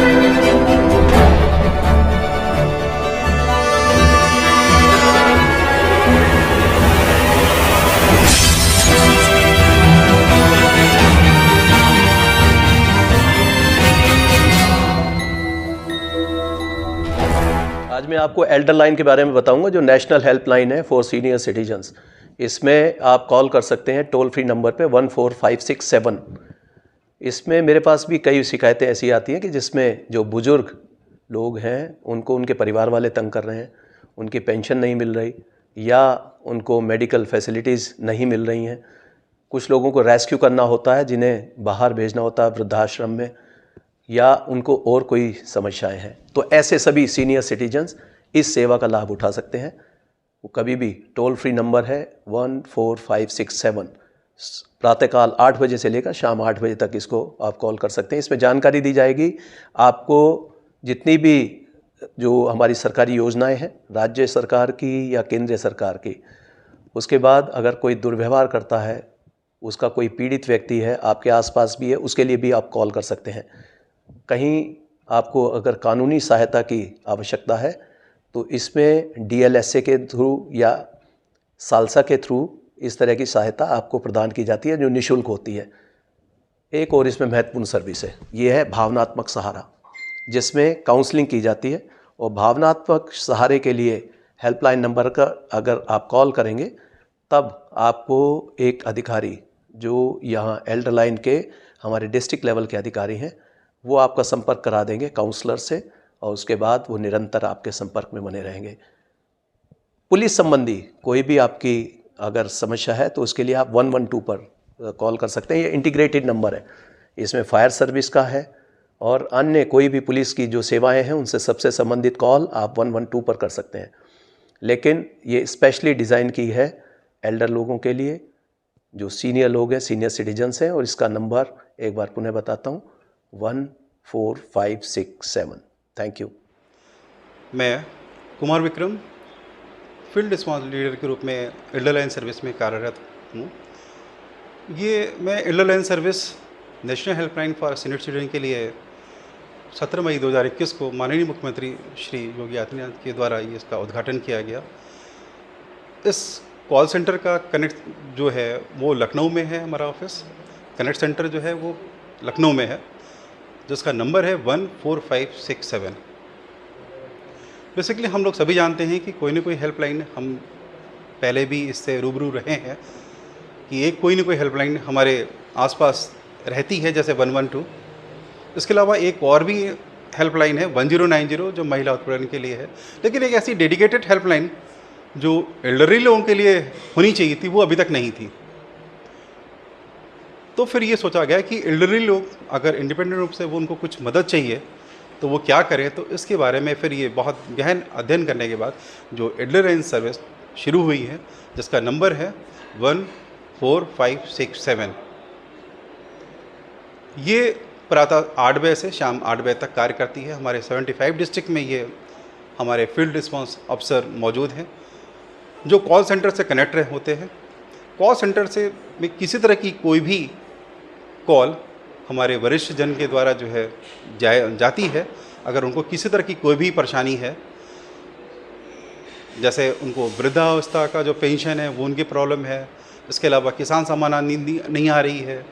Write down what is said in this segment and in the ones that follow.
आज मैं आपको एल्डर लाइन के बारे में बताऊंगा, जो नेशनल हेल्पलाइन है फॉर सीनियर सिटीजन्स। इसमें आप कॉल कर सकते हैं टोल फ्री नंबर पे 14567। इसमें मेरे पास भी कई शिकायतें ऐसी आती हैं कि जिसमें जो बुज़ुर्ग लोग हैं उनको उनके परिवार वाले तंग कर रहे हैं, उनकी पेंशन नहीं मिल रही या उनको मेडिकल फैसिलिटीज़ नहीं मिल रही हैं। कुछ लोगों को रेस्क्यू करना होता है, जिन्हें बाहर भेजना होता है वृद्धाश्रम में, या उनको और कोई समस्याएं हैं। तो ऐसे सभी सीनियर सिटीजन्स इस सेवा का लाभ उठा सकते हैं। वो कभी भी टोल फ्री नंबर है 14567। प्रातःकाल 8 बजे से लेकर शाम 8 बजे तक इसको आप कॉल कर सकते हैं। इसमें जानकारी दी जाएगी आपको, जितनी भी जो हमारी सरकारी योजनाएं हैं, राज्य सरकार की या केंद्रीय सरकार की। उसके बाद अगर कोई दुर्व्यवहार करता है, उसका कोई पीड़ित व्यक्ति है, आपके आसपास भी है, उसके लिए भी आप कॉल कर सकते हैं। कहीं आपको अगर कानूनी सहायता की आवश्यकता है तो इसमें DLSA के थ्रू या सालसा के थ्रू इस तरह की सहायता आपको प्रदान की जाती है, जो निःशुल्क होती है। एक और इसमें महत्वपूर्ण सर्विस है, ये है भावनात्मक सहारा, जिसमें काउंसलिंग की जाती है। और भावनात्मक सहारे के लिए हेल्पलाइन नंबर का अगर आप कॉल करेंगे तब आपको एक अधिकारी, जो यहाँ एल्डर लाइन के हमारे डिस्ट्रिक्ट लेवल के अधिकारी हैं, वो आपका संपर्क करा देंगे काउंसलर से, और उसके बाद वो निरंतर आपके संपर्क में बने रहेंगे। पुलिस संबंधी कोई भी आपकी अगर समस्या है तो उसके लिए आप 112 पर कॉल कर सकते हैं। ये इंटीग्रेटेड नंबर है, इसमें फायर सर्विस का है और अन्य कोई भी पुलिस की जो सेवाएं हैं उनसे सबसे संबंधित कॉल आप 112 पर कर सकते हैं। लेकिन ये स्पेशली डिज़ाइन की है एल्डर लोगों के लिए, जो सीनियर लोग हैं, सीनियर सिटीजन्स हैं। और इसका नंबर एक बार पुनः बताता हूँ, 14567। Thank you. मैं Kumar Vikram field response leader के रूप में एल्डर लाइन सर्विस में कार्यरत हूँ। ये मैं Elder line service national helpline for senior citizen के लिए 17 मई 2021 को माननीय मुख्यमंत्री श्री योगी आदित्यनाथ के द्वारा ये इसका उद्घाटन किया गया। इस कॉल सेंटर का कनेक्ट जो है वो लखनऊ में है, हमारा ऑफिस कनेक्ट सेंटर जो है वो लखनऊ में है, जिसका नंबर है 14567। बेसिकली हम लोग सभी जानते हैं कि कोई ना कोई हेल्पलाइन, हम पहले भी इससे रूबरू रहे हैं कि एक कोई ना कोई हेल्पलाइन हमारे आसपास रहती है, जैसे 112। इसके अलावा एक और भी हेल्पलाइन है 1090 जो महिला उत्पीड़न के लिए है। लेकिन एक ऐसी डेडिकेटेड हेल्पलाइन जो एल्डरली लोगों के लिए होनी चाहिए थी, वो अभी तक नहीं थी। तो फिर ये सोचा गया कि एल्डरली लोग अगर इंडिपेंडेंट रूप से वो उनको कुछ मदद चाहिए तो वो क्या करें। तो इसके बारे में फिर ये बहुत गहन अध्ययन करने के बाद जो एल्डर लाइन सर्विस शुरू हुई है, जिसका नंबर है 14567। ये प्रातः 8 बजे से शाम 8 बजे तक कार्य करती है। हमारे 75 डिस्ट्रिक्ट में ये हमारे फील्ड रिस्पांस अफसर मौजूद हैं जो कॉल सेंटर से कनेक्ट होते हैं। कॉल सेंटर से में किसी तरह की कोई भी कॉल हमारे वरिष्ठ जन के द्वारा जो है जाती है। अगर उनको किसी तरह की कोई भी परेशानी है, जैसे उनको वृद्धावस्था का जो पेंशन है वो उनकी प्रॉब्लम है, इसके अलावा किसान सम्मान निधि नहीं आ रही है,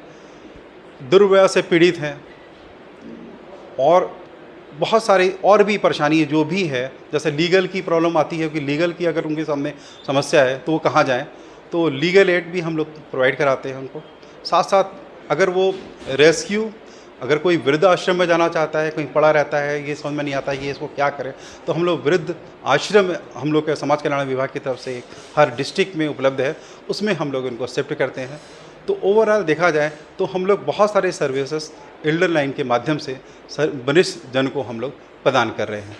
दुर्व्यवहार से पीड़ित हैं, और बहुत सारी और भी परेशानी जो भी है, जैसे लीगल की प्रॉब्लम आती है कि लीगल की अगर उनके सामने समस्या है तो वो कहाँ जाएं, तो लीगल एड भी हम लोग प्रोवाइड कराते हैं उनको। साथ साथ अगर वो रेस्क्यू, अगर कोई वृद्ध आश्रम में जाना चाहता है, कहीं पड़ा रहता है, ये समझ में नहीं आता ये इसको क्या करें, तो हम लोग वृद्ध आश्रम हम लोग के समाज कल्याण विभाग की तरफ से हर डिस्ट्रिक्ट में उपलब्ध है, उसमें हम लोग इनको शिफ्ट करते हैं। तो ओवरऑल देखा जाए तो हम लोग बहुत सारे सर्विसेज एल्डर लाइन के माध्यम से वरिष्ठ जन को हम लोग प्रदान कर रहे हैं।